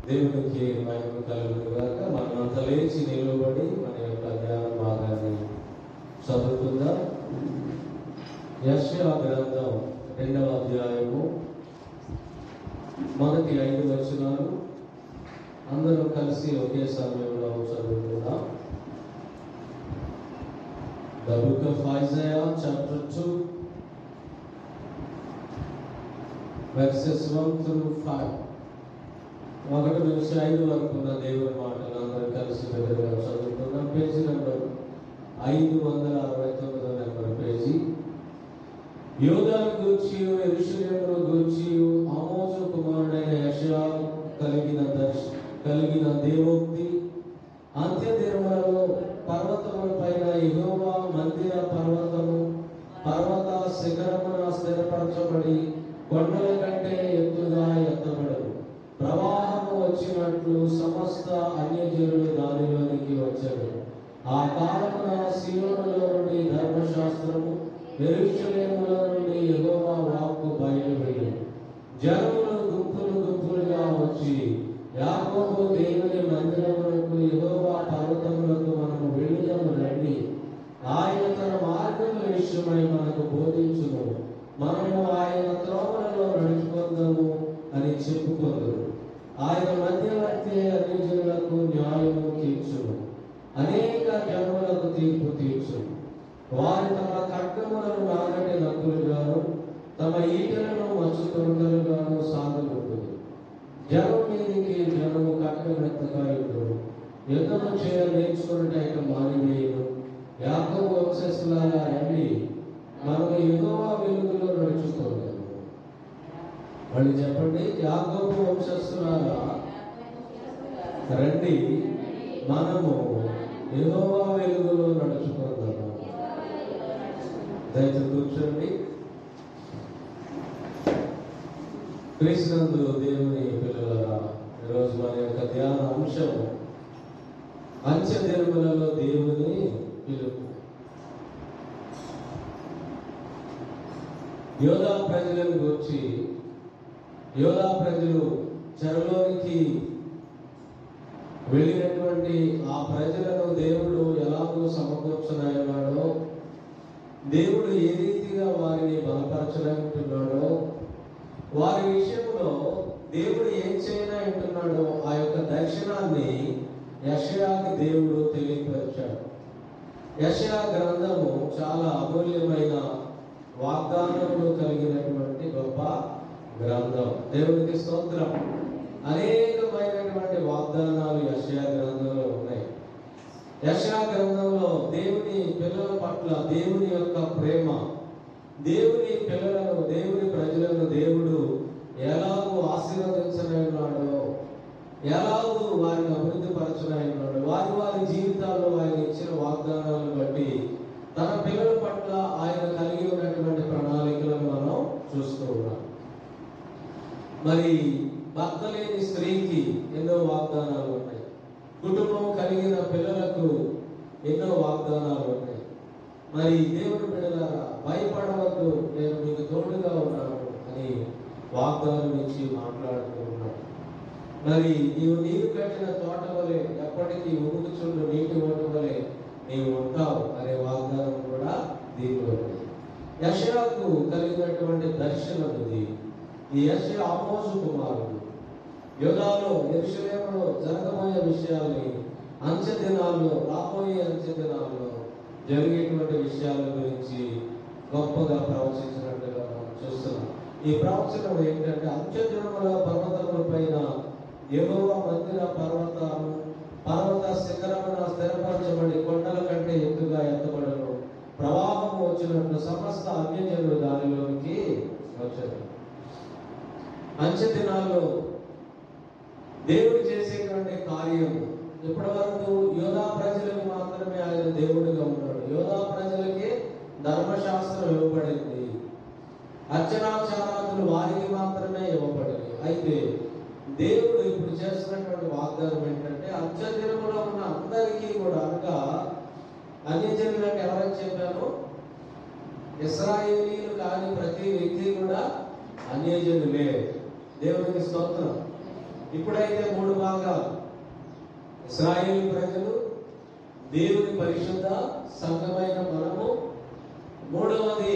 దేవునికి మహిమ కలుగును గాక. మనమంతా లేచి నిలబడి మన యొక్క ధ్యాన భాగాన్ని చదువుకుందాం. యెషయా గ్రంథం 2వ అధ్యాయము మొదటి 5 వచనాలు అందరూ కలిసి ఒకే సమయంలో చదువుకుందాం. The book of Isaiah chapter 2 verses 1 through 5. 1 నుంచి 5 వరకు ఉన్న దేవుని మాటలు అందరూ కలిసి పెద్దగా చదువుకుందాం. Page number 569 number page. యూదాను గూర్చి యెరూషలేమును గూర్చి ఆమోజు కుమారుడైన యెషయా కలిగిన దేవోక్తి. అంత్య దినములలో పర్వతముల పైన యెహోవా మందిర పర్వత శిఖరమున స్థిరపరచబడి కొండల కంటే ఎత్తుగా ఎత్తబడదు. ప్రవాహము వచ్చినట్లు సమస్త అన్యజనులు దానిలోనికి వచ్చారు. ఆ కాలమున సీయోనులో నుండి ధర్మశాస్త్రము, యెరూషలేములో నుండి యెహోవా వాక్కు బయలువెళ్ళి జనములు గుంపులుగా వచ్చి యాకోబు దేవుని మందిరములకు యెహోవా పర్వతములకు మనము వెళ్ళుదాము రండి, ఆయన తన మార్గముల విషయమై మనకు బోధించును, మనము ఆయన త్రోవలలో నడుచుకుందాము అని చెప్పుకుందరు. ఆయన మధ్యవర్తి అన్యజనులకు న్యాయము తీర్చును, అనేక జనములకు తీర్పు తీర్చును. వారు తమ ఖడ్గములను నాగటి నక్కులుగాను తమ ఈటలను మచ్చు తొందరగాను సాగలుంటుంది. జనం మీదికి జనము ఖడ్గమెత్తగా ఇద్దరు యుద్ధము చేయ నేర్చుకున్నట్టు మానివేయును. యాకోబు వంశస్థులారా రండి, మనము యెహోవా వెలుగులో నడుచుకోగలము. మళ్ళీ చెప్పండి. యాకోబు వంశస్థులారా రండి, మనము యెహోవా వెలుగులో నడుచుకోగలము. దయచేసి కూర్చోండి. క్రీస్తునందు దేవుని పిల్లలారా, ఈరోజు మన యొక్క ధ్యాన అంశం అంత్య దినములలో దేవుని పిలుపు. యోధా ప్రజలను గురించి, యోధా ప్రజలు చెరలోనికి వెళ్ళినటువంటి ఆ ప్రజలను దేవుడు ఎలాగో సమకూర్చనన్నాడో, దేవుడు ఏ రీతిగా వారిని బలపరచనంటున్నాడో, వారి విషయంలో దేవుడు ఏం చేయనంటున్నాడో ఆ యొక్క దర్శనాన్ని యెషయాకి దేవుడు తెలియపరిచాడు. యెషయా గ్రంథము చాలా అమూల్యమైన వాగ్దానములు కలిగినటువంటి గొప్ప గ్రంథం. దేవునికి స్తోత్రం. అనేకమైనటువంటి వాగ్దానాలు యెషయా గ్రంథంలో ఉన్నాయి. యెషయా గ్రంథంలో దేవుని పిల్లల పట్ల దేవుని యొక్క ప్రేమ, దేవుని పిల్లలను, దేవుని ప్రజలను దేవుడు ఎలాగూ ఆశీర్వదించనన్నాడో, ఎలాగూ వారిని అభివృద్ధి పరచనన్నాడో, వారి జీవితాల్లో ఆయన ఇచ్చిన వాగ్దానాలను బట్టి తన పిల్లల పట్ల ఆయన కలిగి ఉన్నటువంటి ప్రణాళికలను మనం చూస్తూ ఉన్నాం. మరి భర్త లేని స్త్రీకి ఎన్నో వాగ్దానాలు ఉన్నాయి. కుటుంబం కలిగిన పిల్లలకు ఎన్నో వాగ్దానాలు ఉన్నాయి. మరి దేవుని బిడ్డలారా, భయపడవద్దు, నేను మీకు తోడుగా ఉన్నాను అని వాగ్దానం ఇచ్చి మాట్లాడుతూ ఉన్నాను. మరి నీరు కట్టిన తోట వలె ఎప్పటికీ ఉముకుచుండు నీటి ఓట వలె నీవు ఉంటావు అనే వాగ్దానం కూడా దీనిలో ఉంది. యెషయాకు కలిగినటువంటి దర్శనం ఇది. ఈ యెషయా ఆమోజు కుమారుడు. యూదాలో యెరూషలేములో జరగబోయే విషయాల్ని, అంత్య దినాల్లో, రాబోయే అంత్య దినాల్లో జరిగేటువంటి విషయాల గురించి గొప్పగా ప్రవచించినట్టుగా మనం చూస్తున్నాం. ఈ ప్రవచనం ఏంటంటే, అంత్య దినముల పర్వతముల పైన యెహోవా మందిర పర్వత శిఖరమున స్థిరపరచబడి కొండల కంటే ఎత్తుగా ఎత్తబడను. ప్రవాహము వచ్చినట్లు సమస్త అన్యజనులు దానిలోనికి వచ్చారు. అంత్య దినాల్లో దేవుడు చేసేటువంటి కార్యం, ఇప్పటి వరకు యోధా ప్రజలకు మాత్రమే ఆయన దేవుడిగా ఉన్నాడు. యోధా ప్రజలకి ధర్మశాస్త్రం ఇవ్వబడింది, అర్చనాచారాలు వారికి మాత్రమే ఇవ్వబడింది. అయితే దేవుడు ఇప్పుడు చేస్తున్నటువంటి వాగ్దానం ఏంటంటే, అంత్య దినములో ఉన్న అందరికీ కూడా, అనగా అన్యజనులకు ఎవరైనా చెప్పాను, ఇశ్రాయేలీయులు కాని ప్రతి వ్యక్తి కూడా అన్యజనులే. దేవునికి స్తోత్రం. ఇప్పుడైతే 3 భాగాలు. ఇశ్రాయేలు ప్రజలు, దేవుని పరిశుద్ధ సంఘమైన మనము, మూడవది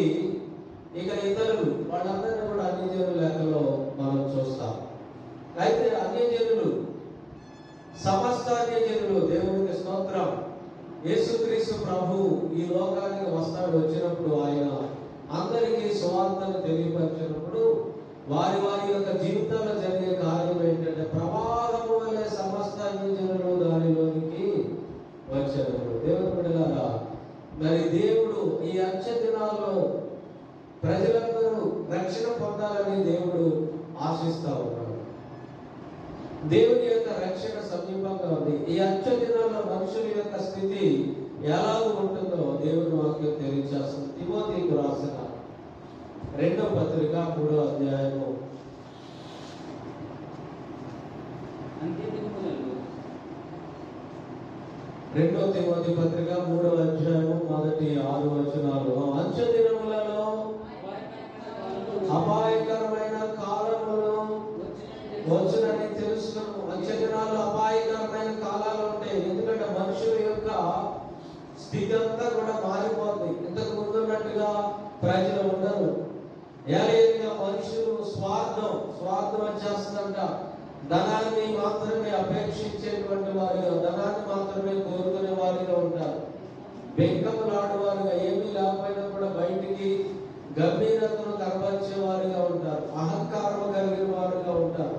ఇక ఇతరులు, వాళ్ళందరినీ కూడా అన్యజనుల లెక్కలో మనం చూస్తాం. అయితే అన్యజనులు, సమస్త అన్యజనులు, దేవునికి స్తోత్రం. యేసుక్రీస్తు ప్రభు ఈ లోకానికి వచ్చినప్పుడు ఆయన అందరికీ సువార్తను తెలియపరిచినప్పుడు వారి వారి యొక్క జీవితంలో జరిగే కార్యం ఏంటంటే ప్రవాహము వలె సమస్త అన్యజనులు దానిలోనికి వచ్చారు. దేవుని బిడ్డలారా, మరి దేవుడు ఈ అంచె దినాల్లో ప్రజలందరూ రక్షణ పొందాలని దేవుడు ఆశిస్తా ఉన్నాడు. దేవుని యొక్క రక్షణ సమీపంగా ఉంది. ఈ అంచె దినాల్లో మనుషుల యొక్క స్థితి ఎలా ఉంటుందో దేవుని వాక్యం తెలియజేస్తుంది. తిమోతికి రాసిన 2వ పత్రిక 3వ అధ్యాయము. రెండో తిమోతి పత్రిక 3వ అధ్యాయము మొదటి 6 వచనాలు. అంచె దినములలో అపాయకరమైన కాలములు వచ్చునని తెలుసుకున్నాము. అంచె దినాల్లో అపాయకరమైన కాలాలు ఉంటాయి. ఎందుకంటే మనుషుల యొక్క స్థితి అంతా కూడా మారిపోతుంది. ఇంతకు ముందు ఉన్నట్టుగా ప్రజలు ఉండరు. ఏలైనా మనుషులు స్వార్థం వచ్చేస్తుందంట. ధనాన్ని మాత్రమే అపేక్షించేటువంటి వారిగా, ధనాన్ని మాత్రమే కోరుకునే వారిగా ఉంటారు. బెంకములాడు వారుగా, ఏమీ లేకపోయినా కూడా బయటికి గంభీరతను కనబరిచే వారిగా ఉంటారు. అహంకారం కలిగిన వారుగా ఉంటారు.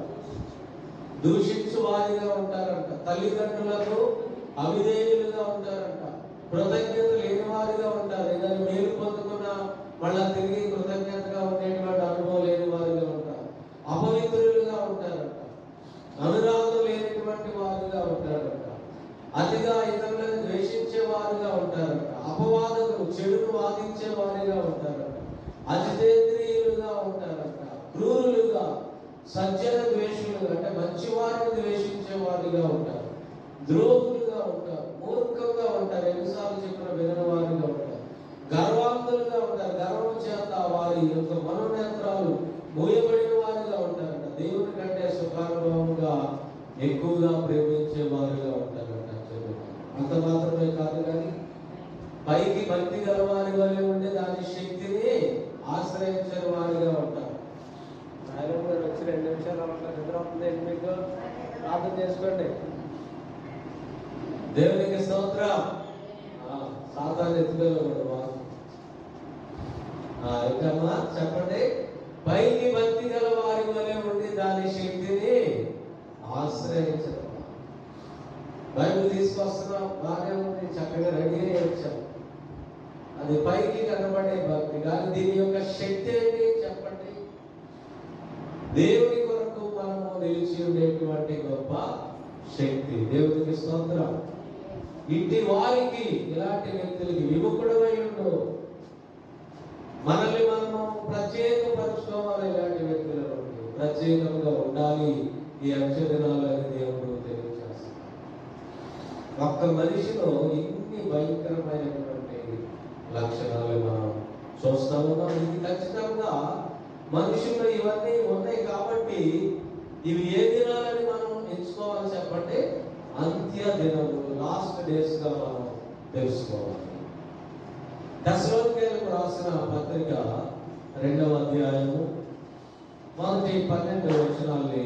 దూషించు వారిగా ఉంటారంట. తల్లిదండ్రులకు అవిధేయులుగా ఉంటారంట. కృతజ్ఞత లేని వారిగా ఉంటారు. ఏదైనా మేలు పొందుకున్న మళ్ళా తిరిగి కృతజ్ఞతగా ఉండేటువంటి అనుభవం లేని వారిగా ఉంటారు. అపవిత్రులుగా ఉంటారంట. అనురాగం లేనటువంటి వారుగా ఉంటారంట. అతిగా ఇతరులను ద్వేషించే వారుగా ఉంటారంట. అపవాదకులు, చెడును వాదించే వారిగా ఉంటారంట. అజితేంద్రియులుగా ఉంటారంట. క్రూరులుగా, సజ్జన ద్వేషులుగా, అంటే మంచి వారిని ద్వేషించే వారిగా ఉంటారు. ద్రోహులుగా ఉంటారు. మూర్ఖంగా ఉంటారు. ఎన్నిసార్లు చెప్పిన వినని వారిగా ఉంటారు. గర్వాంతులుగా ఉంటారు. గర్వం చేత వారి యొక్క మనోనేత్రాలు మూయబడిన వారిగా ఉంటారంట. దేవుని కంటే సుఖానుభవంగా ఎక్కువగా ప్రేమించే వారిగా ఉంటారంట. అంత మాత్రమే కాదు కానీ పైకి భక్తి గల వారి వల్ల ఉండే దాని శక్తిని ఆశ్రయించని వారిగా ఉంటారు. ఆయన కూడా వచ్చి 2 నిమిషాలు అట్లా నిద్రవుతుంది. మీకు ప్రార్థన చేసుకోండి. దేవునికి స్తోత్రం. సాతాను ఎత్తుకోలేకూడదు. ఇంకా చెప్పండి. పైకి భక్తి గల వారి వలె ఉండి దాని శక్తిని ఆశ్రయించడం. బైబిల్ తీసుకొస్తున్నాం, బాగానే ఉంది, చక్కగా రెడీ అయ్యి వచ్చాం. అది పైకి కనబడే భక్తి, కానీ దీని యొక్క శక్తి ఏంటి చెప్పండి? దేవుని కొరకు మనము నిలిచి ఉండేటువంటి గొప్ప శక్తి. దేవునికి స్తోత్రం. ఇంటి వారికి, ఇలాంటి వ్యక్తులకి విముఖుడమై ఉండు. మనల్ని మనము ప్రత్యేకపరుచుకోవాలి. ఇలాంటి వ్యక్తుల నుండి ప్రత్యేకంగా ఉండాలి ఈ అంచె దినాలని దేవుడు తెలియజేస్తాడు. ఒక్క మనిషిలో ఇన్ని భయంకరమైనటువంటి లక్షణాలు మనం చూస్తా ఉన్నాం. ఇది ఖచ్చితంగా మనుషుల్లో ఇవన్నీ ఉన్నాయి. కాబట్టి ఇవి ఏ దినాలని మనం ఎంచుకోవాలి చెప్పండి? అంత్య దినములు, లాస్ట్ డేస్ గా మనం తెలుసుకోవాలి. తెస్సలోనికీయులకు రాసిన పత్రిక 2వ అధ్యాయము మొదటి 12 వచనాల్ని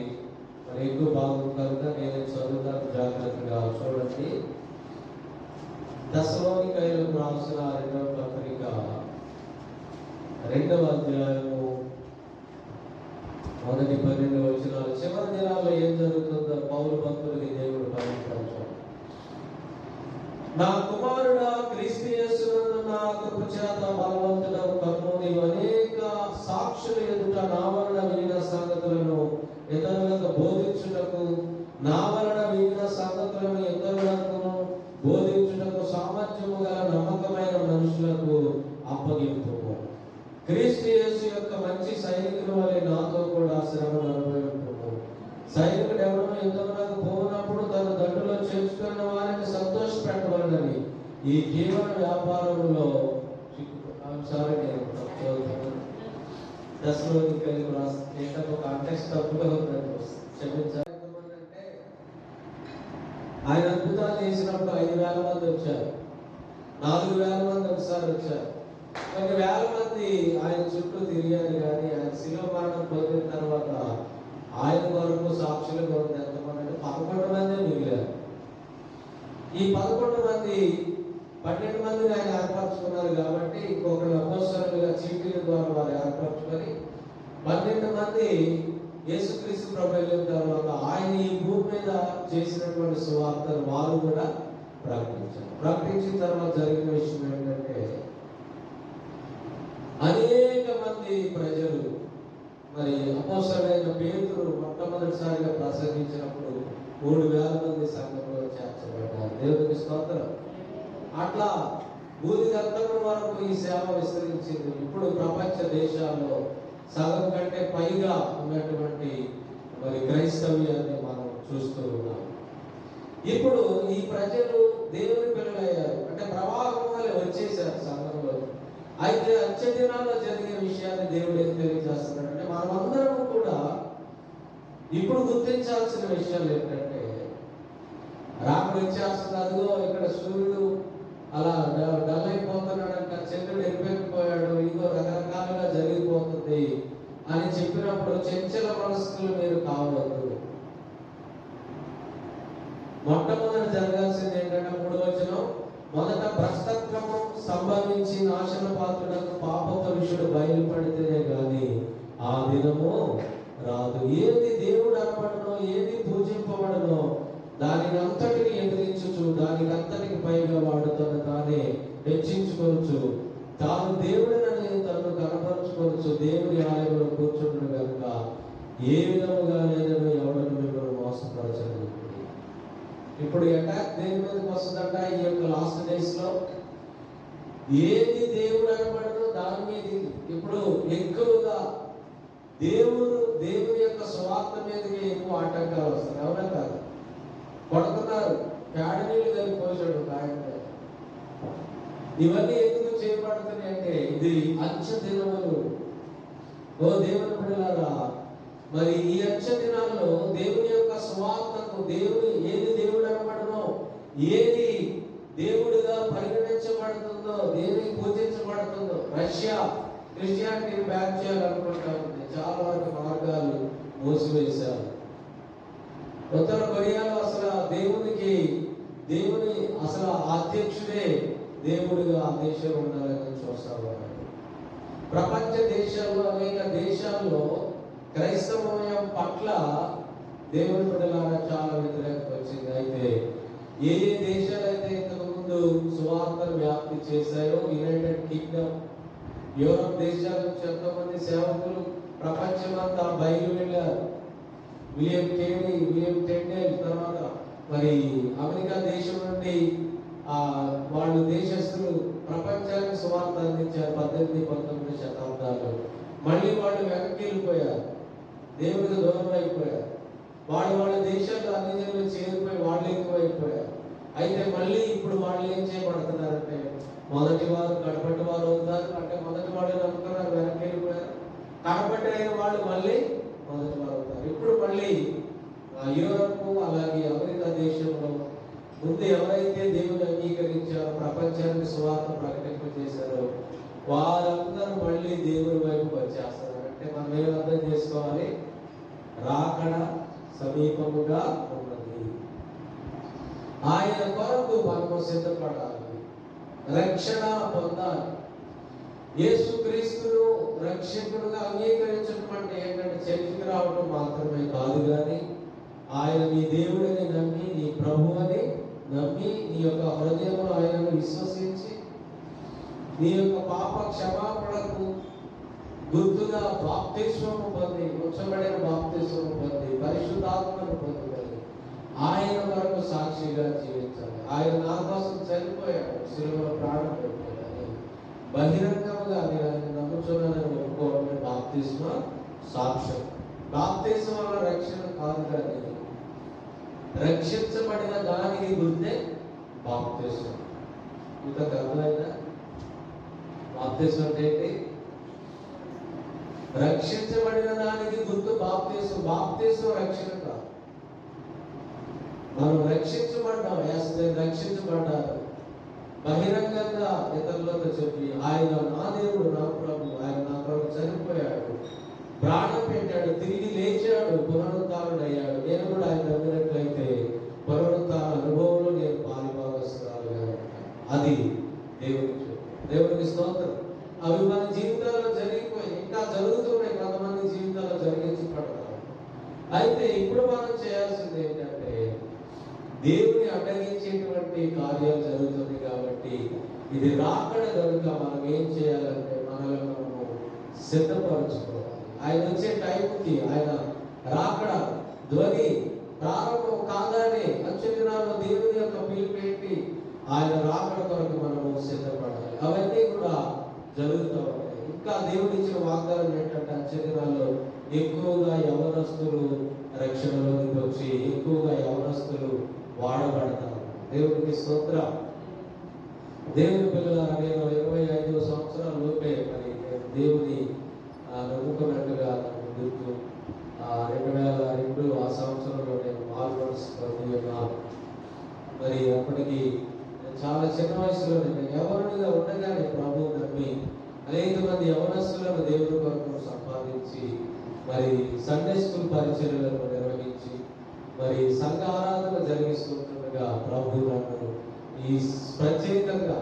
మరి ఎక్కువ భాగం కనుక నేను చదువుతాను, జాగ్రత్తగా చూడండి. తెస్సలోనికీయులకు రాసిన 2వ పత్రిక 2వ అధ్యాయము మొదటి 12 వచనాలు. చివరి దినాల్లో ఏం జరుగుతుందో పౌలు భక్తుడికి దేవుడు పరీక్షించాడు. నా కుమారుడా, క్రీస్తు యేసునందు నా కృప చేత బలవంతుడవు కమ్ము. నీవు అనేక సాక్షుల ఎదుట నా వలన వినిన సంగతులను ఇతరులకు బోధించుటకు, నా వలన వినిన సంగతులను ఇతరులకు బోధించుటకు సామర్థ్యము గల నమ్మకమైన మనుషులకు అప్పగింపు. క్రీస్తు యేసు యొక్క మంచి సైనికుల వలె నాతో కూడా శ్రమను అనుభవింపు. సైనికుడు ఎవరో యుద్ధమునకు పోయినప్పుడు తన దండులో చేర్చుకున్న వారిని సంతోషపెట్టవాలని ఈ జీవన వ్యాపారంలో తెస్సలోనికీయులకు రాసిన కాంటెక్స్ట్ తప్పుగా ఉందండి, క్షమించాలి. ఆయన అద్భుతాలు చేసినప్పుడు 5,000 మంది వచ్చారు, 4,000 మంది ఒకసారి వచ్చారు, కొన్ని వేల మంది ఆయన చుట్టూ తిరిగారు. కానీ ఆయన శిలువ మరణం పొందిన తర్వాత ఆయన కొరకు సాక్షులుగా ఉంది ఎంతమంది అంటే 11 మంది మిగిలారు. ఈ 11 మంది 12 మందిని ఆయన ఏర్పరచుకున్నారు కాబట్టి ఇంకొకరు అపోస్తలులుగా చీటీల ద్వారా వారు ఏర్పరచుకొని 12 మంది యేసుక్రీస్తు ప్రభు వెళ్ళిన తర్వాత ఆయన ఈ భూమి మీద చేసినటువంటి సువార్తను వారు కూడా ప్రకటించారు. ప్రకటించిన తర్వాత జరిగిన విషయం ఏంటంటే అనేక మంది ప్రజలు మరి అపోస్తలుడైన పేతురు మొట్టమొదటిసారిగా ప్రసంగించినప్పుడు 3,000 మంది సంఘంలో చేర్చబడ్డారు. దేవునికి స్తోత్రం. అట్లా భూదిగంతముల వరకు ఈ సేవ విస్తరించింది. ఇప్పుడు ప్రపంచ దేశాల్లో సగం కంటే పైగా ఉన్నటువంటి మరి క్రైస్తవ్యాన్ని మనం చూస్తూ ఉన్నాం. ఇప్పుడు ఈ ప్రజలు దేవుని పిల్లలయ్యారు, అంటే ప్రవాహం వల్ల వచ్చేసారు సంఘంలో. అయితే అంచె దినాల్లో జరిగే విషయాన్ని దేవుడు ఏం తెలియజేస్తున్నాడు అంటే మనమందరం కూడా ఇప్పుడు గుర్తించాల్సిన విషయాలు ఏంటంటే రాముడు వచ్చేస్తుంది. అదిగో ఇక్కడ సూర్యుడు అలా డల్ అయిపోతున్నాడంట, చంద్రుడు ఎరిపెక్కిపోయాడు, ఇదిగో రకరకాలుగా జరిగిపోతుంది అని చెప్పినప్పుడు చంచల మనస్కులు మీరు కావద్దు. మొట్టమొదటి జరగాల్సింది ఏంటంటే 3వ వచనం, మొదట భ్రష్టత్వము సంభవించి నాశన పాత్రుడకు పాప పురుషుడు బయలుపడితేనే గాని ఆ దినము రాదు. ఏది దేవుడు అనబడనో, ఏది పూజింపబడనో దానిని అంతటిని ఎదిరించుచు దానికి అంతటికి పైగా వాడుతున్న తానే హెచ్చించుకోవచ్చు, తాను దేవుడినని తను కనపరుచుకోవచ్చు, దేవుడి ఆలయంలో కూర్చుంటున్న కనుక ఏ విధముగా లేదో ఎవరిని మిమ్మల్ని మోసపరచలేదు. ఇప్పుడు అటాక్ దేని మీదకి వస్తుందంట ఈ యొక్క లాస్ట్ డేస్ లో, ఏది దేవుడు అనబడదో దాని మీద ఇప్పుడు ఎక్కువగా దేవుని యొక్క స్వార్థ మీదకి ఎక్కువ ఆటంకాలు వస్తాయి. అవునా కాదు? కొడుతున్నారు, పేడ నీళ్ళు కలిపి పోసాడు ఆయన. ఇవన్నీ ఎందుకు చేయబడుతున్నాయి అంటే ఇది అంచె దినములు. ఓ దేవుని బిడ్డలారా, మరి ఈ అంచె దినాల్లో దేవుని యొక్క స్వార్థకు ఏది దేవుడు అనబడనో, ఏది దేవుడిగా పరిగణించబడుతుందో, దేనికి పూజించబడుతుందో, రష్యా క్రిస్టియానిటీని బ్యాన్ చేయాలనుకుంటా ఉంది. చాలా వరకు మార్గాలు మూసివేశారు. ఉత్తర కొరియాలో అసలు దేవుని అసలు అధ్యక్షుడే దేవుడిగా ఆ దేశంలో ఉండాలని చూస్తారు. ప్రపంచ దేశాల్లో అనేక దేశాల్లో క్రైస్తవం పట్ల దేవుని బిడ్డలారా చాలా వ్యతిరేకత వచ్చింది. అయితే ఏ దేశాలు అయితే ఇంతకు ముందు సువార్తను వ్యాప్తి చేశాయో, యునైటెడ్ కింగ్డమ్, యూరోప్ దేశాల నుంచి ఎంతోమంది సేవకులు ప్రపంచమంతా బయలు వెళ్ళారు. విలియం టెండెల్ తర్వాత మరి అమెరికా దేశం నుండి వాళ్ళు దేశస్తులు ప్రపంచానికి సువార్త అందించారు 18-19 శతాబ్దాలు. మళ్ళీ వాళ్ళు వెనక్కి వెళ్ళిపోయారు, దేవుడికి దూరం అయిపోయారు. వాళ్ళ దేశాల్లో అన్ని జనులు చేరిపోయి వాళ్ళు ఎక్కువైపోయారు. అయితే మళ్ళీ ఇప్పుడు వాళ్ళు ఏం చేయబడుతున్నారంటే మొదటి వారు కడపటి వారు అవుతారు. అంటే మొదటి వాళ్ళు నమ్ముకున్నారు, వెనక్కి వెళ్ళిపోయారు. కడపటి అయిన వాళ్ళు మళ్ళీ మొదటి వారు అవుతారు. ఇప్పుడు మళ్ళీ యూరోప్ అలాగే అమెరికా దేశంలో ముందు ఎవరైతే దేవుని అంగీకరించారో, ప్రపంచానికి సువార్త ప్రకటింపజేశారో వారందరూ మళ్ళీ దేవుని వైపు వచ్చేస్తారు. అంటే మనం ఏం అర్థం చేసుకోవాలి? రాకడ సమీపముగా ఉన్నది. ఆయన కొరకు మనము సిద్ధపడాలి, రక్షణ పొందాలి. యేసుక్రీస్తును రక్షకుడుగా అంగీకరించడం అంటే ఏంటంటే చర్చికి రావడం మాత్రమే కాదు, కానీ ఆయన నీ దేవుడిని నమ్మి, నీ ప్రభు అని నమ్మి, నీ యొక్క హృదయంలో ఆయనను విశ్వసించి, నీ యొక్క పాప క్షమాపణకు గుర్తుగా బాప్తిస్మము పొంది, ఉంచబడిన బాప్తిస్మము పొంది, పరిశుద్ధాత్మను పొందగలిగి ఆయన వరకు సాక్షిగా జీవించాలి. ఆయన నా కోసం చనిపోయాడు, శిలువలో ప్రాణం పెట్టాడని బహిరంగంగా నేను ఆయన నమ్ముచున్నానని ఒప్పుకోవడమే బాప్తిస్మ సాక్ష్యం. బాప్తిస్మ వల్ల రక్షణ కాదు, కానీ రక్షించబడిన దానికి గుర్తే బాప్తిస్మం. ఇంత అర్థమైందా? బాప్తిస్మం అంటే ఏంటి? రక్షించబడిన దానికి గుర్తు బాప్తిస్మం. బాప్తిస్మం రక్షణ కాదు. మనం రక్షించబడ్డాం. రక్షించబడ్డారు. బహిరంగంగా ఇతరులతో చెప్పి ఆయన నా దేవుడు, నా ప్రభు, ఆయన నా ప్రభు చనిపోయాడు, ప్రాణం పెట్టాడు, తిరిగి లేచాడు, పునరుద్ధారుడయ్యాడు, నేను కూడా ఆయన నమ్మినట్లయితే పునరుద్ధార అనుభవంలో నేను పాలుభాగస్తురాలుగా ఉంటాను. అది దేవునికి స్తోత్రం. అవి మన జీవితాల్లో జరిగిపోయి ఇంకా జరుగుతున్నాయి, కొంతమంది జీవితాల్లో జరిగించబడతారు. అయితే ఇప్పుడు మనం చేయాల్సింది ఏంటంటే, దేవుని అడ్డగించేటువంటి కార్యాలు జరుగుతుంది కాబట్టి ఇది రాకడ కనుక మనం ఏం చేయాలంటే మనల్ని మనము సిద్ధపరచుకోవాలి. ఆయన వచ్చే టైంకి, ఆయన రాకడ ధ్వని ప్రారంభం కాగానే అంచె దినాల్లో దేవుని యొక్క పిలుపేంటి, ఆయన రాకడ కొరకు మనము సిద్ధపడాలి. అవన్నీ కూడా జరుగుతూ ఉంటాయి. ఇంకా దేవుడు ఇచ్చిన వాగ్దానం ఏంటంటే, అంచె దినాల్లో ఎక్కువగా యవనస్తులు రక్షణలోకి వచ్చి ఎక్కువగా యవనస్తులు వాడబడతారు. దేవునికి స్తోత్రం. దేవుని పిల్లలారా, నేను 25 సంవత్సరాల లోపే మరి దేవుని నమ్ముకున్నట్టుగా నాకు గుర్తు. 2002 ఆ సంవత్సరంలో నేను మాల్వర్స్ మరి అప్పటికి చాలా చిన్న వయసులో నేను యవనుడిగా ఉండగానే ప్రభు నమ్మి అనేక మంది యవనస్తులను దేవుని కొరకు సంపాదించి మరి సండే స్కూల్ పరిచర్యలను నిర్వహించి మరి సంఘ ఆరాధన జరిగిస్తుండగా ప్రభు నన్ను ఈ ప్రత్యేకంగా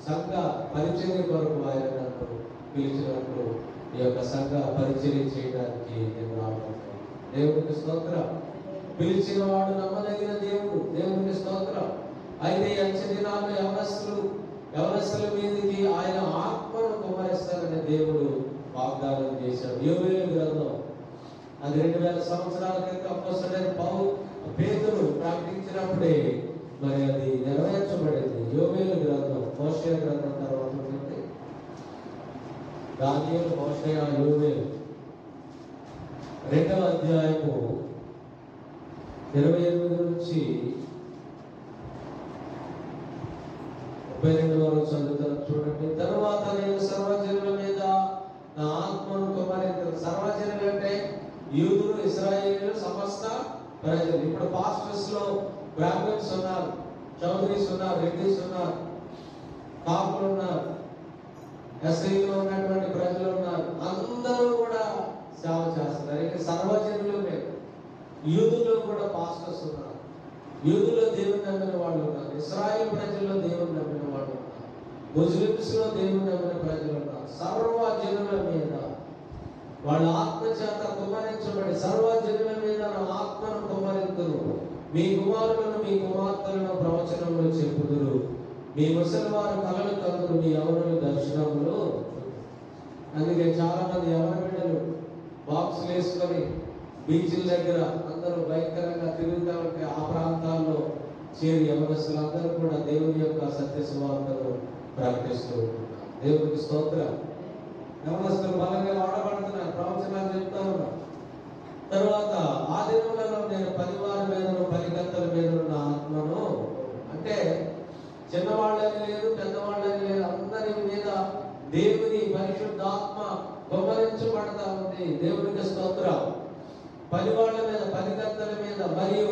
సంఘ పరిచర్య కొరకు ఆయన నన్ను పిలిచినప్పుడు ఈ యొక్క సంఘ పరిచర్య చేయడానికి నేను రావడం. దేవునికి స్తోత్రం. పిలిచిన వాడు నమ్మదగిన దేవుడు. దేవునికి స్తోత్రం. అయితే అంచె దినాల్లో యవనస్తుల మీదకి ఆయన ఆత్మను కుమ్మరిస్తానని దేవుడు వాగ్దానం చేశాడు. యోవేలు గ్రంథం అది 2000 సంవత్సరాల క్రితం అపోస్తలుడైన పేతురు ప్రకటించినప్పుడే మరి అది నెరవేర్చబడింది. యోవేలు గ్రంథం, హోషేయ గ్రంథం తర్వాత ఉంటుంది. దానియేలు, హోషేయ, యోవేలు 2వ అధ్యాయము 28 నుంచి 32 వరకు చదువుతారు చూడండి. తరువాత నేను సర్వజనుల మీద నా ఆత్మను కుమ్మరింతును. సర్వజనులు అంటే యూదులు, ఇశ్రాయేలీయులు, సమస్త ప్రజలు. ఇప్పుడు పాస్టర్స్ లో బ్రాహ్మణ్స్ ఉన్నారు, చౌదరీస్ ఉన్నారు, రెడ్డిస్ ఉన్నారు, కాపులు ఉన్నారు, ఎస్ఐలో ఉన్నటువంటి ప్రజలు ఉన్నారు. అందరూ కూడా సేవ చేస్తున్నారు. ఇక సర్వజనులు లేదు. యూదుల్లో కూడా పాస్టర్స్ ఉన్నారు. యూదుల్లో దేవుని నమ్మిన వాళ్ళు ఉన్నారు. ఇశ్రాయేల్ ప్రజల్లో దేవుని నమ్మిన వాళ్ళు ఉన్నారు. ముస్లిమ్స్ లో దేవుని నమ్మిన ప్రజలు ఉన్నారు. సర్వజనుల మీద వాళ్ళ ఆత్మ చేత కుమ్మరించబడి, సర్వజనుల మీద నా ఆత్మను కుమ్మరింతును, మీ కుమారులను మీ కుమార్తెలను ప్రవచనంలో చెప్పుదురు, మీ ముసలి వారు కలలు కందురు, మీ యవనులు దర్శనములు. అందుకే చాలా మంది యవన బిడ్డలు బాక్సులు వేసుకొని బీచ్ల దగ్గర అందరూ భయంకరంగా తిరుగుతూ ఉంటే ఆ ప్రాంతాల్లో చేరి యవనస్తులు అందరూ కూడా దేవుని యొక్క సత్య సువార్తను ప్రకటిస్తూ ఉంటున్నారు. దేవునికి స్తోత్రం. యవనస్తులు బలంగా వాడబడుతున్నారు, ప్రవచనాలు చెప్తా ఉన్నారు. తర్వాత ఆ దినములలో నేను 10 వారి మీదను 10 కత్తల మీద ఉన్న ఆత్మను, అంటే చిన్నవాళ్ళని లేదు, పెద్దవాళ్ళని లేదు, అందరి మీద దేవుని పరిశుద్ధాత్మ కుమ్మరించబడతా ఉంది. దేవునికి స్తోత్రం. 10 వాళ్ళ మీద, 10 కత్తల మీద, మరియు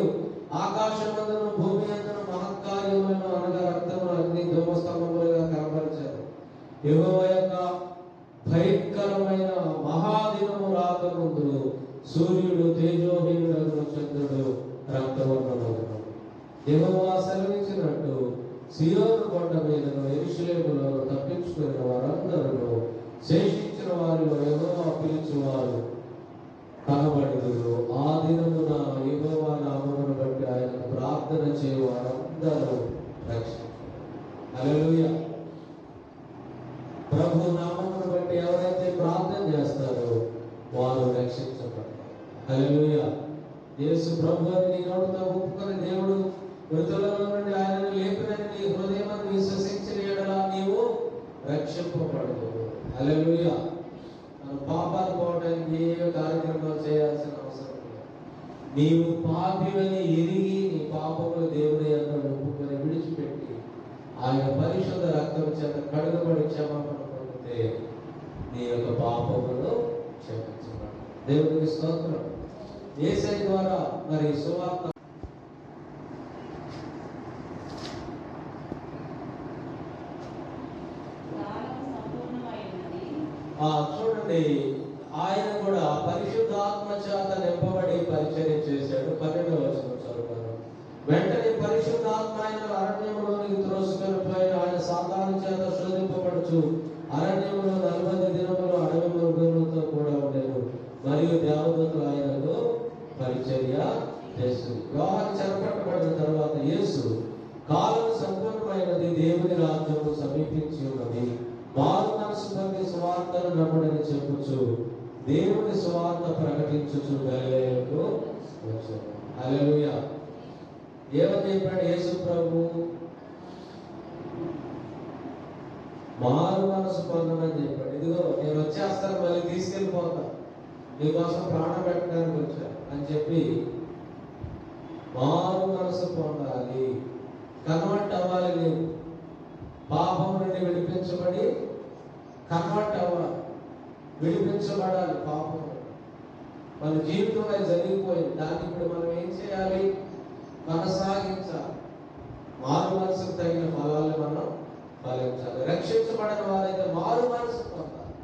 ఆకాశమందును భూమి అందును మహత్కార్యములను అనగా రక్తమును అగ్ని ధూమస్తంభములుగా కనబరిచారు. యెహోవా యొక్క భయంకరమైన మహాదినము రాకముందు సూర్యుడు తేజోహీనుడగును, చంద్రుడు రక్తవర్ణమగును. యెహోవా సెలవిచ్చినట్టు సియోను కొండ మీదను యెరూషలేములో తప్పించుకున్న వారందరూ శేషించిన వారిలో యెహోవా పిలిచువారు కనబడుదురు. ఆ దినమున యెహోవా నామమును బట్టి ఆయన ప్రార్థన చేయవారందరూ రక్షించబడుదురు. హల్లెలూయా. ప్రభు నామమును బట్టి ఎవరైతే ప్రార్థన చేస్తారో వారు రక్షించబడతారు. హల్లెలూయా. యేసు ప్రభు అని నీ నోటితో ఒప్పుకొని దేవుడు మృతులలో నుండి ఆయనను లేపినని నీ హృదయమందు విశ్వసించిన యెడల నీవు రక్షింపబడతావు. హల్లెలూయా. మన పాపాలు పోవడానికి ఏ కార్యక్రమాలు చేయాల్సిన అవసరం లేదు. నీవు పాపివని ఎరిగి నీ పాపములు దేవుని యందు ఒప్పుకొని విడిచిపెట్టి ఆయన పరిశుద్ధ రక్తం చేత కడుగబడి క్షమాపణ పొందితే నీ యొక్క పాపములు క్షమించబడతాయి. దేవునికి స్తోత్రం. యేసయ్య ద్వారా మరి సువార్త నడుచు అరణ్యములో 40 దినములు అడవి మృగములతో కూడా ఉండేను. మరియు దేవదూతలు ఆయనకు పరిచర్య చేస్తుంది. యోహాను చెరపట్టబడిన తర్వాత యేసు కాలం సంపూర్ణమైనది, దేవుని రాజ్యము సమీపించి ఉన్నది, మారు మనసు పొంది సువార్తను నమ్ముడని చెప్పుచు దేవుని సువార్త ప్రకటించుచు గలిలయకు వచ్చాడు. హల్లెలూయా. ఏమని చెప్పాడు యేసు ప్రభు? మారు మనసు పొందమని చెప్పాడు. ఇదిగో నేను వచ్చేస్తాను, మళ్ళీ తీసుకెళ్ళిపోతా, నీకోసం ప్రాణం పెట్టడానికి వచ్చా అని చెప్పి మారు మనసు పొందాలి, కన్వర్ట్ అవ్వాలి. లేదు, పాపం నుండి విడిపించబడి కన్వర్ట్ అవ్వాలి, విడిపించబడాలి. పాపం మన జీవితంలో జరిగిపోయింది, దాన్ని ఇప్పుడు మనం ఏం చేయాలి? కొనసాగించాలి. మారు మనసుకు తగిన ఫలాలను మనం ఫలించాలి. రక్షించబడిన వారైతే మారు మనసు పొందాలి.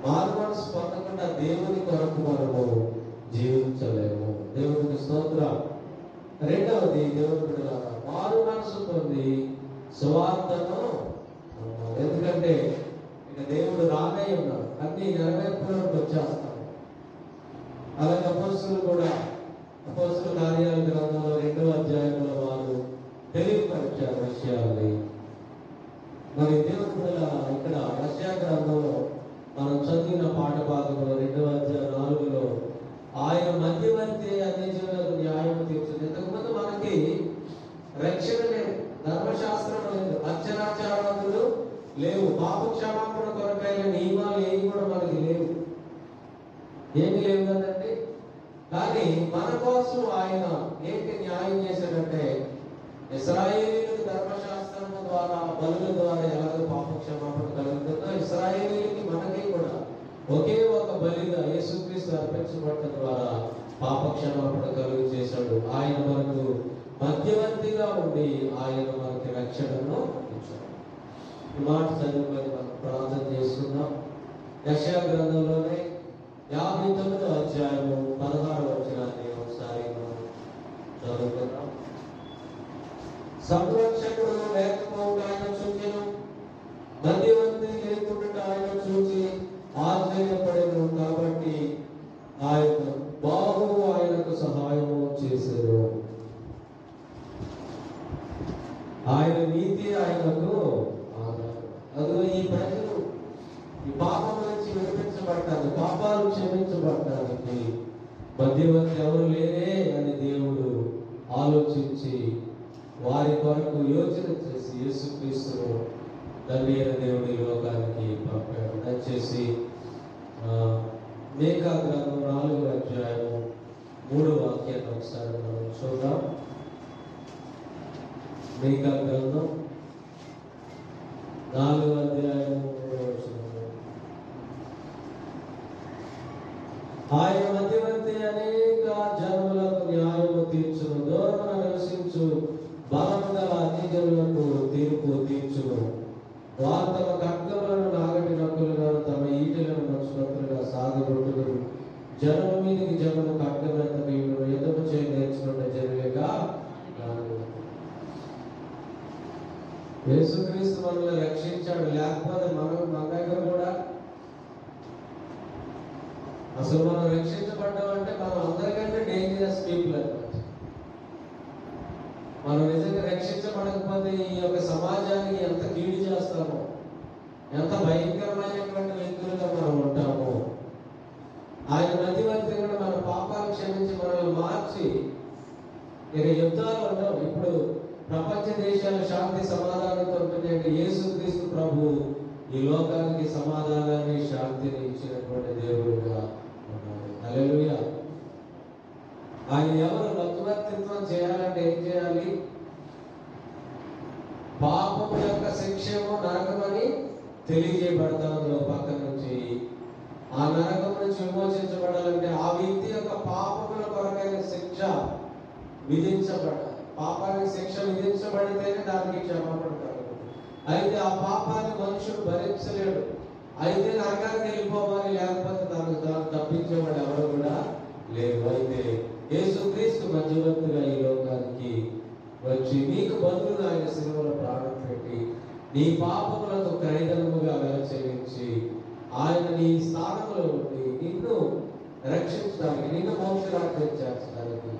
మారు మనసు పొందకుండా దేవుని కొరకు మనము జీవించలేము. దేవునికి స్తోత్రం. రెండవది, దేవుని బిడ్డలారా, మారు మనసు పొంది సువార్తను, ఎందుకంటే ఇక దేవుడు రానే ఉన్నాడు, అన్ని నెరవేర్పులోకి వచ్చేస్తాడు. అలాగే అపోస్తలులు కూడా అపోస్తలుల కార్యాల గ్రంథంలో 2వ అధ్యాయంలో వారు తెలియపరిచారు విషయాన్ని. మరి దేవుని బిడ్డలారా, ఇక్కడ యెషయా గ్రంథంలో మనం చదివిన పాఠ భాగంలో 2వ అధ్యాయం 4లో ఆయన మధ్యవర్తి అన్ని జీవులకు న్యాయం తీర్చింది. ఇంతకుముందు మనకి రక్షణ లేదు, ధర్మశాస్త్రం లేదు, అర్చనాచారాలు లేవు, పాప క్షమాపణ కొరకైన నియమాలు ఏవి కూడా మనకి లేవు, ఏమి లేవు కదండి. కానీ మన కోసం ఆయన ఏంటి న్యాయం చేశాడంటే, ఇశ్రాయేలీయులకు ధర్మశాస్త్రం ద్వారా, బలుల ద్వారా ఎలాగో పాప క్షమాపణ కలుగుతుందో, ఇశ్రాయేలీయులకి మనకి కూడా ఒకే ఒక బలిగా యేసుక్రీస్తు అర్పించబడటం ద్వారా పాప క్షమాపణ కలుగు చేశాడు. ఆయన మనకు మధ్యవర్తిగా ఉండి ఆయన మనకి రక్షణను ఇచ్చాడు. ఈ మాట చదువుకొని మనం ప్రార్థన చేసుకుందాం. యెషయా గ్రంథంలోనే 59వ అధ్యాయము 16వ వచనాన్ని ఒకసారి మనం చదువుకుందాం. సంరక్షకుడు లేకపోవడం ఆయన చూచెను, మధ్యవర్తి లేకుండా ఆయన చూచి ఆశ్చర్యపడెను. కాబట్టి ఆయన బాహు ఆయనకు సహాయము చేసేను, ఆయన నీతి ఆయనకు ఆధారం. అదిగో ఈ ప్రజలు ఈ పాపం నుంచి విడిపించబడటానికి, పాపాలు క్షమించబడటానికి మధ్యవర్తి ఎవరు లేరే అని దేవుడు ఆలోచించి వారి కొరకు యోచన చేసి యేసుక్రీస్తును తండ్రి అయిన దేవుడి లోకానికి పంపాడు. దయచేసి మీకా గ్రంథం 4వ అధ్యాయం 3వ వాక్యాన్ని ఒకసారి మనం చూద్దాం. మీకా గ్రంథం 4వ అధ్యాయం 3వ వచనం. ఆయన మధ్యవర్తి అనేక జనములకు న్యాయము తీర్చును, దూరమున నివసించు బలము గల అన్ని జనులకు తీర్పు తీర్చును. వారు తమ ఖడ్గములను నాగటి నక్కులుగా, తమ ఈటెలను నచ్చునట్లుగా సాగబొట్టుదురు. జనము మీదికి జనము ఖడ్గమంత వీడు యుద్ధము చేయి నేర్చుకున్న జనులుగా. యేసుక్రీస్తు మనల్ని రక్షించాడు, లేకపోతే మన దగ్గర కూడా అసలు మనం రక్షించబడ్డామంటే మనం అందరికంటే డేంజరస్ పీపుల్ అన్నమాట. మనం నిజంగా రక్షించబడకపోతే ఈ యొక్క సమాజానికి ఎంత కీడు చేస్తామో, ఎంత భయంకరమైనటువంటి వ్యక్తులుగా మనం ఉంటామో. ఆయన మధ్యవర్తి కూడా మన పాపాలు క్షమించి మనల్ని మార్చి ఇక యుద్ధాలు ఉండవు. ఇప్పుడు ప్రపంచ దేశాల శాంతి సమాధానంతో ఉంటుందంటే యేసుక్రీస్తు ప్రభు ఈ లోకానికి సమాధానాన్ని, శాంతిని ఇచ్చినటువంటి దేవుడుగా ఉన్నాడు. హల్లెలూయా. ఆయన ఎవరు మధ్యవర్తిత్వం చేయాలంటే ఏం చేయాలి? పాపం యొక్క శిక్షము నరకమని తెలియజేయబడతాను పక్క నుంచి. ఆ నరకం నుంచి విమోచించబడాలంటే ఆ వ్యక్తి యొక్క పాపముల కొరకైన శిక్ష విధించబడాలి. పాపానికి శిక్ష విధించబడితేనే దానికి క్షమాపణ కలుగుతుంది. అయితే ఆ పాపాన్ని మనుషుడు భరించలేడు. అయితే నరకానికి వెళ్ళిపోవాలి, లేకపోతే దాన్ని తప్పించేవాడు ఎవరు కూడా లేరు. అయితే యేసుక్రీస్తు మధ్యవర్తిగా ఈ లోకానికి వచ్చి నీకు బదులుగా ఆయన శిలువలో ప్రాణం పెట్టి నీ పాపములకు క్రయధనముగా వెల చెల్లించి ఆయన నీ స్థానంలో ఉండి నిన్ను రక్షించడానికి, నిన్ను మోక్షరాజ్యం చేర్చడానికి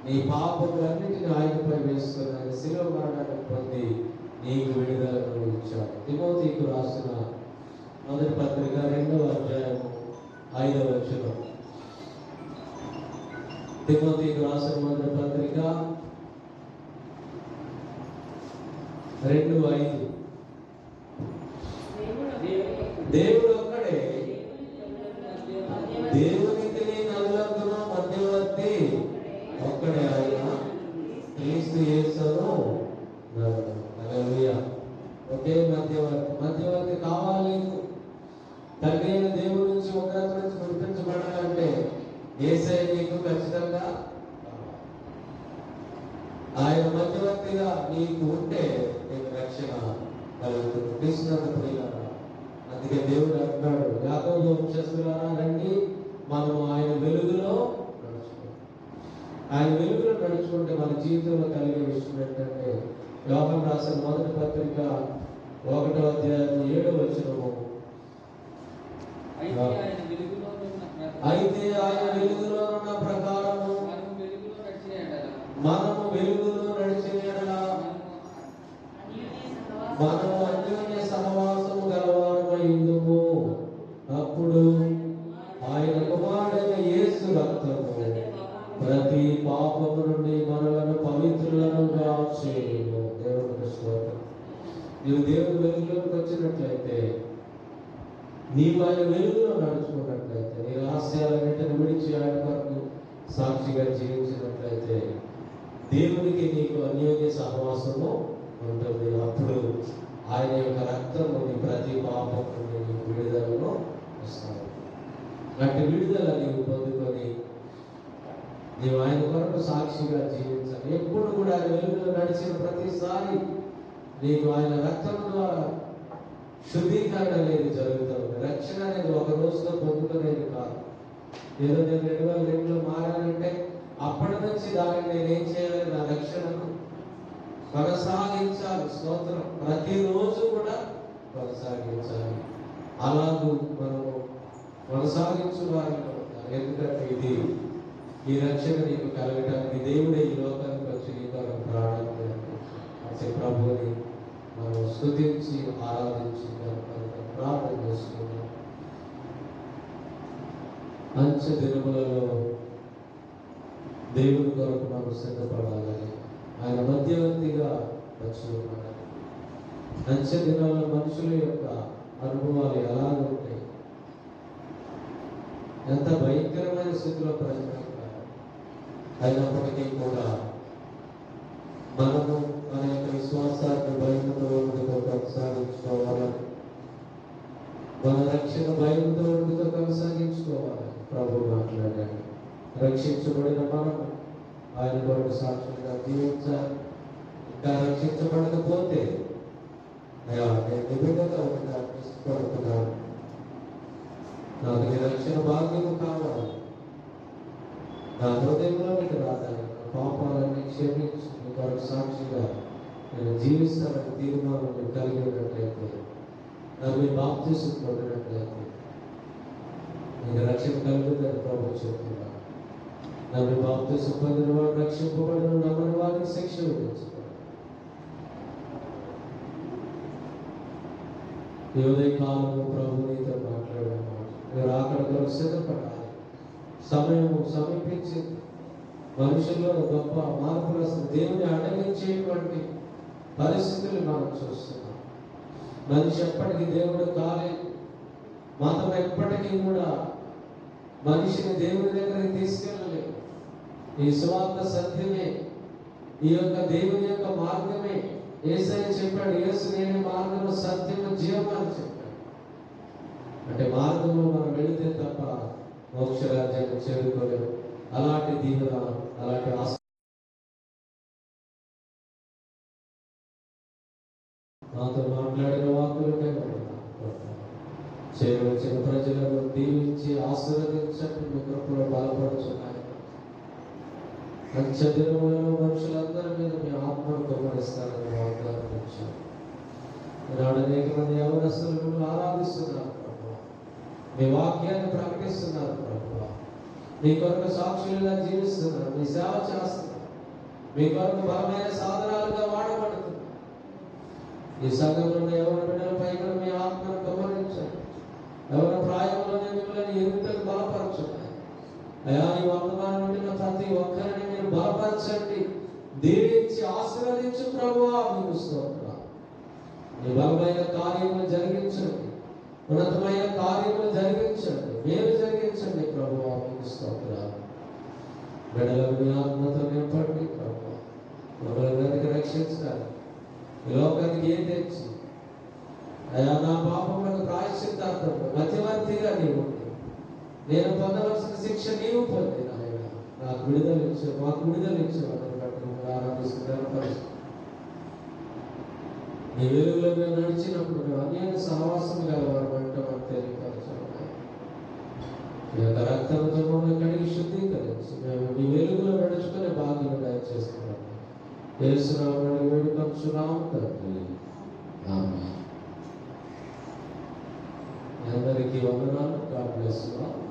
నీ పాపములన్నింటినీ ఆయనపై వేసుకుని ఆయన శిలువ మరణాన్ని పొంది నీకు విడుదలను ఇచ్చాడు. తిమోతికి రాసిన మొదటి పత్రిక 2వ అధ్యాయము 5వ వచనం. తిమోతికి రాసిన మొదటి పత్రిక 2:5. దేవుడు ఒక్కడే, దేవునికి నలుగురు మధ్యవర్తి ఒక్కడే, ఆయన క్రీస్తు యేసును హల్లెలూయా. ఒకే మధ్యవర్తి. మధ్యవర్తి కావాలి. తండ్రి అయిన దేవుడి నుంచి ఒకరి నుంచి విడిపించబడాలంటే యేసయ్య నీకు ఖచ్చితంగా ఆయన మధ్యవర్తిగా నీకు ఉంటే నీకు రక్షణ కలుగుతుంది. కృష్ణుడు ప్రియులారా, అందుకే దేవుడు అంటున్నాడు, యాకోబు వంశస్థులారా రండి, మనం ఆయన వెలుగులో నడుచుకుంటాం. ఆయన వెలుగులో నడుచుకుంటే మన జీవితంలో కలిగే విషయం ఏంటంటే, యోహాను రాసిన మొదటి పత్రిక 1వ అధ్యాయం 7వ వచనము. అయితే ఆయన వెలుగులో ఉన్న ప్రకారము మనము వెలుగులో నడిచిన యెడల మనము అన్యోన్య సహవాసము గలవారమై ఉందుము. అప్పుడు ఆయన కుమారుడైన యేసు రక్తము ప్రతి పాపము నుండి మనలను పవిత్రులనుగా చేయును. దేవునికి స్తోత్రం. నీవు దేవుని వెలుగులోకి వచ్చినట్లయితే, నీవు ఆయన వెలుగులో నడుచుకున్నట్లయితే, నీ రహస్యాలన్నింటిని విడిచి ఆయన కొరకు సాక్షిగా జీవించినట్లయితే దేవునికి నీకు అన్యోన్య సహవాసము ఉంటుంది. అప్పుడు ఆయన యొక్క రక్తము నీ ప్రతి పాపం నుండి నీకు విడుదలను ఇస్తాడు. అట్టి విడుదల నీవు పొందుకొని నీవు ఆయన కొరకు సాక్షిగా జీవించాలి. ఎప్పుడు కూడా ఆయన వెలుగులో నడిచిన ప్రతిసారి నీకు ఆయన రక్తం ద్వారా శుద్ధీకరణ అనేది జరుగుతుంది. రక్షణ అనేది ఒక రోజులో పొందుకునేది కాదు. ఏదో నేను 2002లో మారానంటే అప్పటి నుంచి దాన్ని నేనేం చేయాలి, నా రక్షణను కొనసాగించాలి. స్తోత్రం. ప్రతిరోజు కూడా కొనసాగించాలి. అలాగూ మనము కొనసాగించు వారిలో ఉంటారు. ఎందుకంటే ఈ రక్షణ నీకు కలగటానికి దేవుడే ఈ లోకానికి వచ్చి నీ కొరకు ప్రాణాన్ని అర్పించాడు. ప్రభువుని మనం స్తుతించి ఆరాధించి ప్రార్థన చేసుకున్నాం. అంచె దినములలో దేవుని కొరకు మనం సిద్ధపడాలని ఆయన మధ్యవర్తిగా వచ్చి ఉన్నాడు. అంచె దినాల్లో మనుషుల యొక్క అనుభవాలు ఎలా ఉంటాయి, ఎంత భయంకరమైన స్థితిలో ప్రజలు అయినప్పటికీ కూడా మనము మన యొక్క విశ్వాసాన్ని భయంతో కొనసాగించుకోవాలని, మన రక్షణ భయంతో కొనసాగించుకోవాలని ప్రభు మాట్లాడాడు. రక్షించబడిన మనం ఆయన కొరకు సాక్షులుగా జీవించాలి. ఇంకా రక్షించబడకపోతే అయ్యా నేను నిబిడగా ఉండడానికి ఇష్టపడుతున్నాను, నాకు నీ రక్షణ భాగ్యము కావాలి, నా హృదయంలోనికి రాదాలి, నా పాపాలన్నీ క్షమించి నీ కొరకు సాక్షిగా నేను జీవిస్తానని తీర్మానం కలిగి ఉన్నట్లయితే, నన్ను బాప్తిసం పొందినట్లయితే నీకు రక్షణ కలుగుతుందని ప్రభు చెప్తున్నాను. నన్ను బాప్తిసం పొందిన వాడు రక్షింపబడిన, నమ్మని వారికి శిక్ష విధించుతాడు. ఈ ఉదయకాలము ప్రభు నీతో మాట్లాడాను. మీరు అక్కడికి సిద్ధపడాలి. సమయము సమీపించింది. మనుషుల్లో గొప్ప మార్పులు వస్తుంది. దేవుని అడగించేటువంటి పరిస్థితులు మనం చూస్తున్నాం. మనిషి ఎప్పటికీ దేవుడు కాలేదు. మతం ఎప్పటికీ కూడా మనిషిని దేవుని దగ్గరికి తీసుకెళ్ళలేదు. ఈ సువార్త సత్యమే, ఈ యొక్క దేవుని యొక్క మార్గమే. యేసయ్య చెప్పాడు, యేసు నేనే మార్గము సత్యము జీవము అని చెప్పాడు. అంటే మార్గంలో మనం వెళితే తప్ప మోక్షరాజ్యాన్ని చేరుకోలేము. అలాంటి దీవెన, అలాంటి నాతో మాట్లాడిన వాక్కులకై చేరవచ్చిన ప్రజలను దీవించి ఆశీర్వదించండి. మీ కృపలో బలపడుచున్నాయి. అంచె దినములలో మనుషులందరి మీద మీ ఆత్మను కుమ్మరిస్తారని వాగ్దానం ఇచ్చారు. ఈనాడు అనేక మంది యవనస్తులు మిమ్మల్ని ఆరాధిస్తున్నారు ప్రభువా. మీ వాక్యాన్ని ప్రకటిస్తున్నారు ప్రభువా. మీ కొరకు సాక్షులుగా జీవిస్తున్నారు, మీ సేవ చేస్తున్నారు, మీ కొరకు బలమైన సాధనాలుగా వాడబడుతున్నారు. ఈ సంఘంలో ఎవరి బిడ్డలపై కూడా మీ ఆత్మను గమనించండి. ఎవరి ప్రాయంలోనే మిమ్మల్ని ఎదుగుతూ బలపరచండి అయా. ఈ వర్తమానం ఉండిన ప్రతి ఒక్కరిని మీరు బలపరచండి, దీవించి ఆశీర్వదించు ప్రభువా. మీకు స్తోత్రం. మీ బలమైన కార్యములు జరిగించండి, ఉన్నతమైన కార్యములు జరిగించండి, మీరు జరిగించండి ప్రభువా. మీకు స్తోత్రాలు. బిడ్డలకు మీ ఆత్మతో నింపండి ప్రభువా. మమ్మల్ని రక్షించాలి. ఈ లోకానికి ఏం తెచ్చి అయా నా పాపములకు ప్రాయశ్చిత్తార్థం మధ్యవర్తిగా నీవు ఉండి నేను పొందవలసిన శిక్ష నీవు పొంది నాయన నాకు విడుదల ఇచ్చావు, మాకు విడుదల ఇచ్చావు. ఆరాధిస్తున్నారు. నీ వెలుగులో మేము నడిచినప్పుడు మేము అనేక సహవాసం గలవారు అంటే మాకు తెలియపరచాలి. మీ యొక్క రక్తంతో మమ్మల్ని కడిగి శుద్ధీకరించి మేము మీ వెలుగులో నడుచుకునే భాగ్యం దయచేస్తున్నాము. యేసునామములో వేడుకొంచున్నాము తండ్రి. ఆమేన్. అందరికీ వందనాలు. God bless you all.